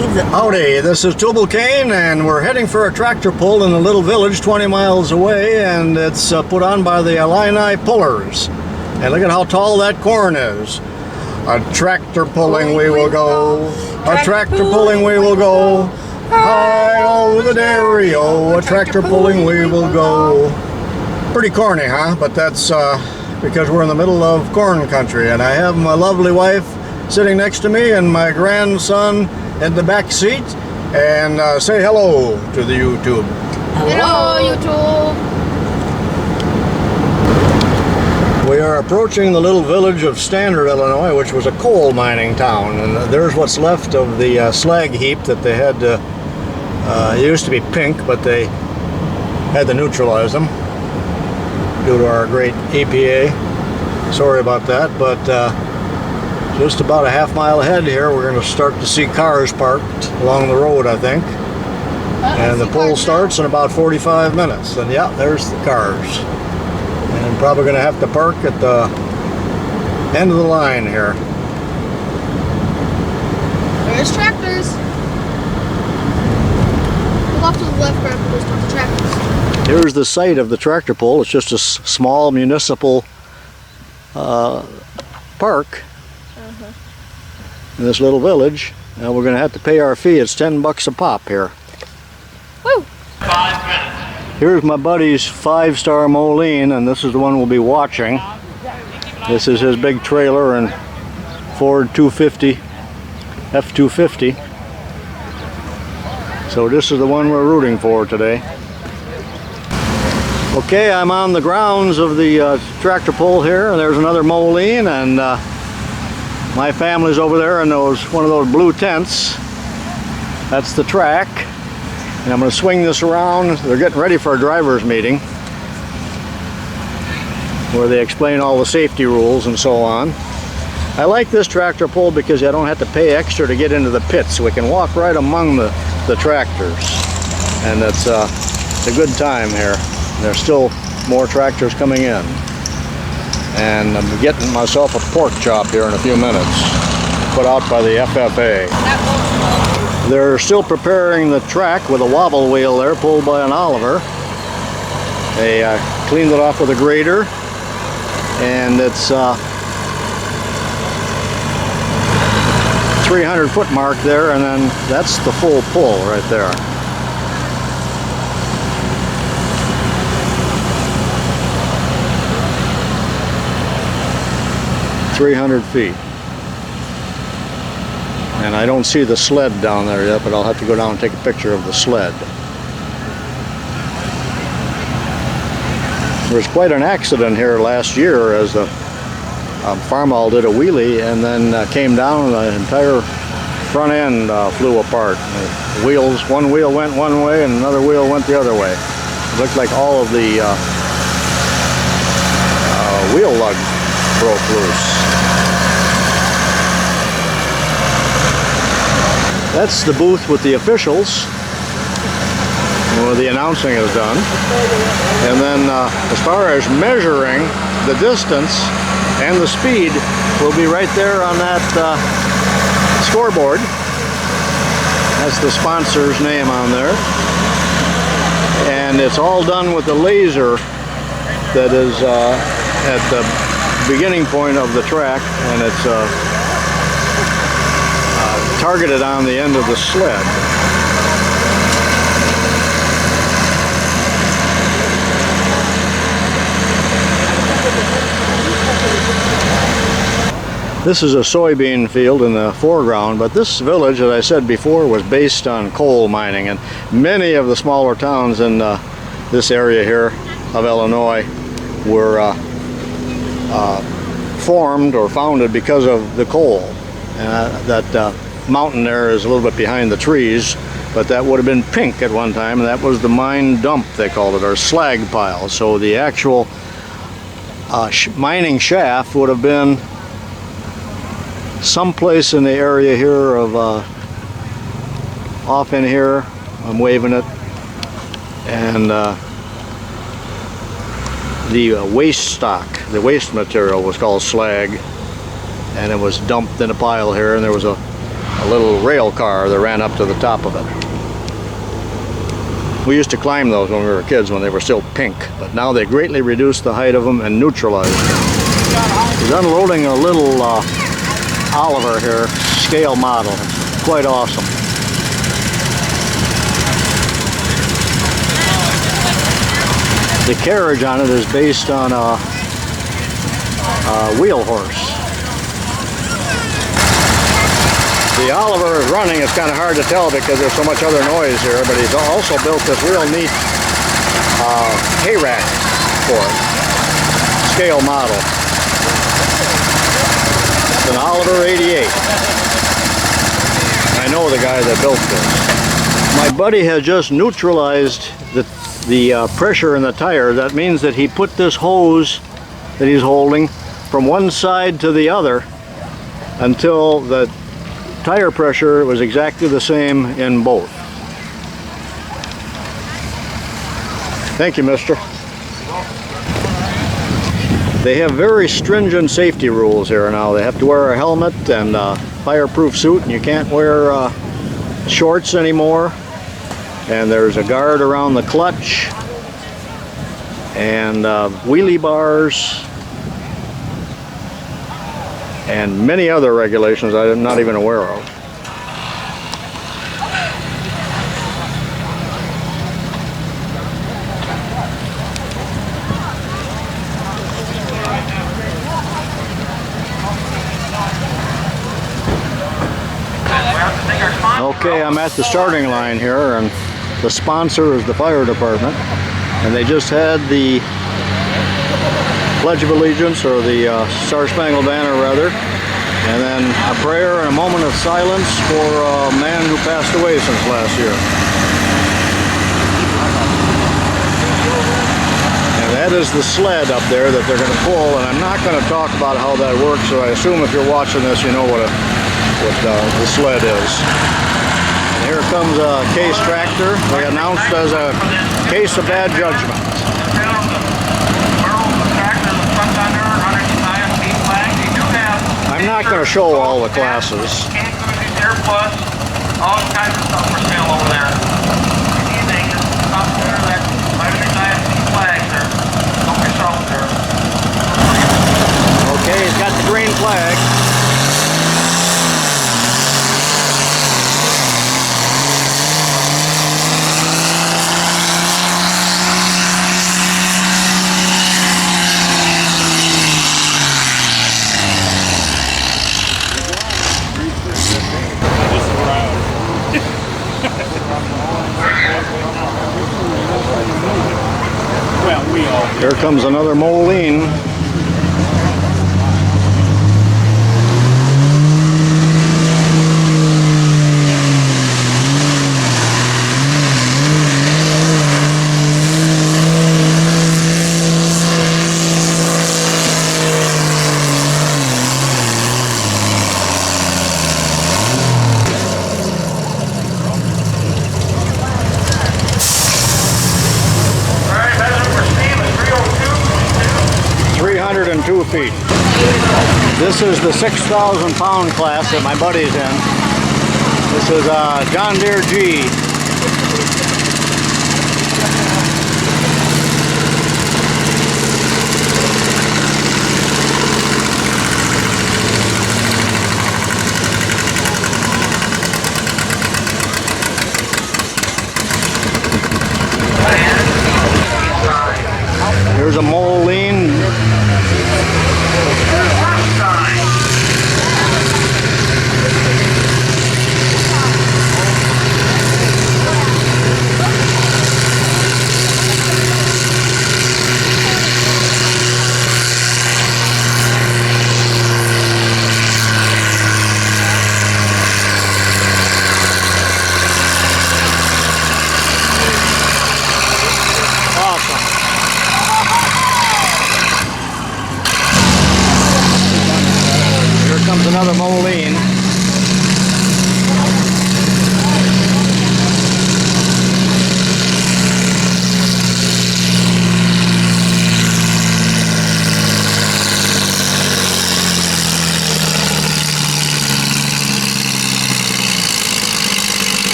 leave the... Howdy, this is Tubalcain, and we're heading for a tractor pull in a little village 20 miles away, and it's put on by the Illini Pullers. And look at how tall that corn is. A tractor pulling we will go, a tractor pulling we will go, high over the dairy, oh, a tractor pulling we will go. Pretty corny, huh? But that's because we're in the middle of corn country, and I have my lovely wife sitting next to me and my grandson in the back seat. And say hello to the YouTube. Hello, YouTube. We are approaching the little village of Standard, Illinois, which was a coal mining town, and there's what's left of the slag heap that they had to, it used to be pink, but they had to neutralize them due to our great EPA. Sorry about that, but just about a half mile ahead here, we're going to start to see cars parked along the road, I think. And the pull starts in about 45 minutes, and yeah, there's the cars. And probably going to have to park at the end of the line here. There's tractors. Look off to the left, Grandpa. There's tons of tractors. Here's the site of the tractor pull. It's just a small municipal park in this little village. Now we're going to have to pay our fee. It's $10 a pop here. Woo! 5 minutes. Here's my buddy's 5-star Moline, and this is the one we'll be watching. This is his big trailer and Ford 250, F-250. So this is the one we're rooting for today. Okay, I'm on the grounds of the tractor pull here, and there's another Moline, and my family's over there in one of those blue tents. That's the track. And I'm going to swing this around. They're getting ready for a driver's meeting where they explain all the safety rules and so on. I like this tractor pull because I don't have to pay extra to get into the pits, so we can walk right among the tractors. And it's a good time here. There's still more tractors coming in. And I'm getting myself a pork chop here in a few minutes, put out by the FFA. They're still preparing the track with a wobble wheel there, pulled by an Oliver. They cleaned it off with a grader, and it's 300-foot mark there, and then that's the full pull right there. "300 feet. And I don't see the sled down there yet, but I'll have to go down and take a picture of the sled. There was quite an accident here last year as the Farmall did a wheelie and then came down and the entire front end flew apart. One wheel went one way and another wheel went the other way. It looked like all of the wheel lug broke loose. That's the booth with the officials where the announcing is done. And then as far as measuring the distance and the speed, will be right there on that scoreboard. That's the sponsor's name on there. And it's all done with the laser that is at the beginning point of the track, and it's targeted on the end of the sled. This is a soybean field in the foreground, but this village, as I said before, was based on coal mining, and many of the smaller towns in this area here of Illinois were formed or founded because of the coal. And that mountain there is a little bit behind the trees, but that would have been pink at one time, and that was the mine dump, they called it, or slag pile. So the actual mining shaft would have been someplace in the area here of off in here. I'm waving it, and the waste stock, the waste material was called slag, and it was dumped in a pile here, and there was a a little rail car that ran up to the top of it. We used to climb those when we were kids when they were still pink, but now they greatly reduced the height of them and neutralized them. He's unloading a little Oliver here, scale model. It's quite awesome. The carriage on it is based on a wheel horse. The Oliver is running. It's kind of hard to tell because there's so much other noise here, but he's also built this real neat hay rack for it. Scale model. It's an Oliver 88. I know the guy that built this. My buddy has just neutralized the pressure in the tire. That means that he put this hose that he's holding from one side to the other until the tire pressure was exactly the same in both. Thank you, mister. They have very stringent safety rules here now. They have to wear a helmet and a fireproof suit, and you can't wear shorts anymore. And there's a guard around the clutch and wheelie bars and many other regulations I'm not even aware of. Okay, I'm at the starting line here, and the sponsor is the fire department, and they just had the Pledge of Allegiance, or the Star-Spangled Banner rather, and then a prayer and a moment of silence for a man who passed away since last year. And that is the sled up there that they're going to pull, and I'm not going to talk about how that works, so I assume if you're watching this you know what the sled is. And here comes a Case tractor. They announced as a case of bad judgment. I'm not going to show all the classes. All kinds of stuff for sale over there. Anything that's up there that might have been nice flags there. Don't be soft there. Okay, he's got the green flag. Here comes another Moline. Feet. This is the 6,000 pound class that my buddy's in. This is a John Deere G. Here's a Moline.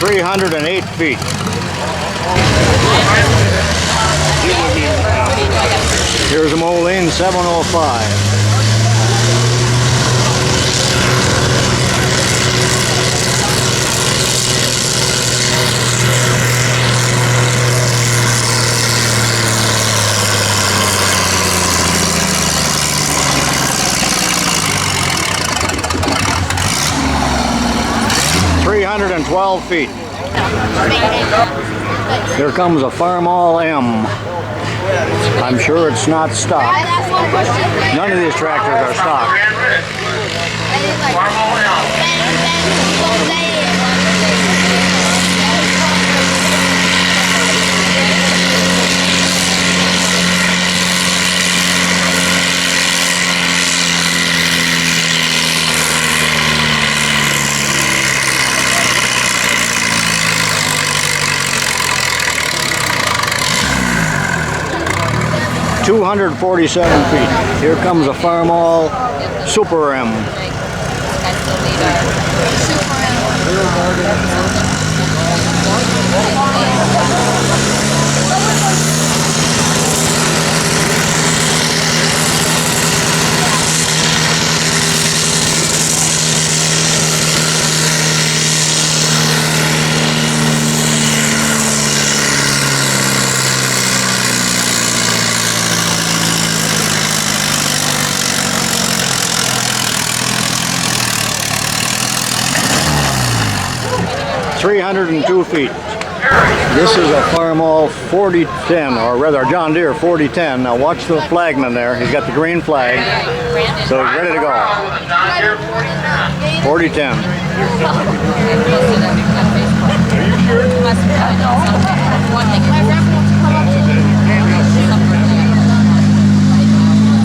308 feet. Here's a Moline 705. $312 feet. Here comes a Farmall M. I'm sure it's not stock. None of these tractors are stock. Farmall L. 247 feet. Here comes a Farmall Super M. $302 feet. This is a Farmall 4010, or rather John Deere 4010. Now watch the flagman there. He's got the green flag, so he's ready to go. 4010.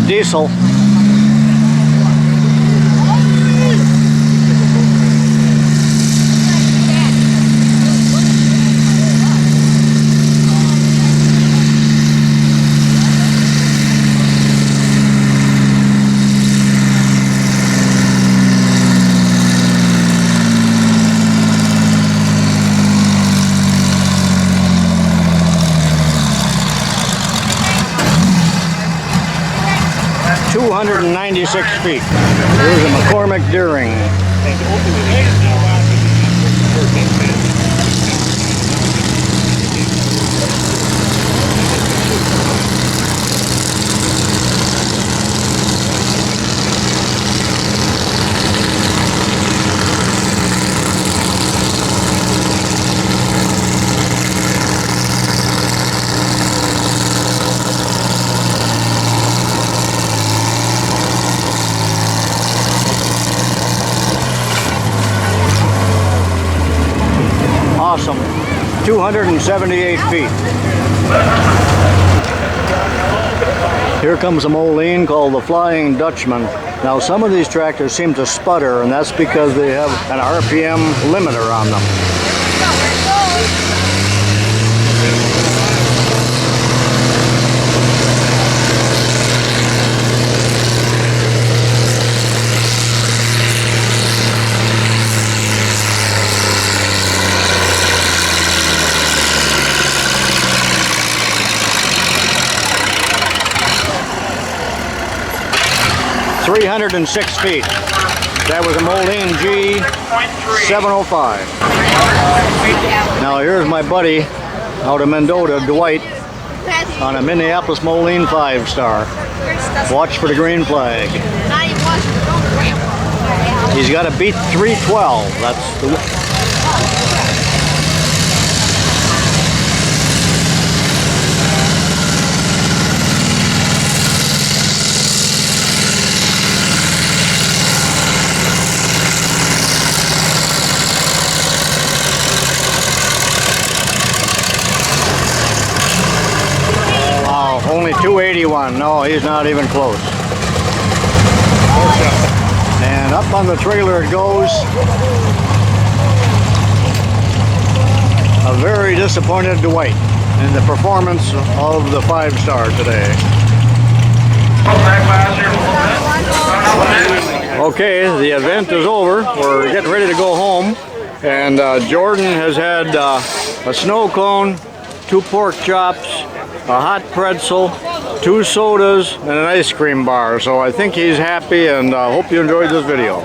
Diesel. $296 feet. Here's a McCormick-deering. Awesome. 278 feet. Here comes a Moline called the Flying Dutchman. Now some of these tractors seem to sputter, and that's because they have an RPM limiter on them. $306 feet. That was a Moline G 705. Now here's my buddy out of Mendota, Dwight, on a Minneapolis Moline 5-star. Watch for the green flag. He's got to beat 312. That's the... Only 281. No, he's not even close. And up on the trailer it goes. A very disappointed Dwight in the performance of the 5-star today. Okay, the event is over. We're getting ready to go home. And Jordan has had a snow cone, 2 pork chops, a hot pretzel, 2 sodas, and an ice cream bar. So I think he's happy, and hope you enjoyed this video.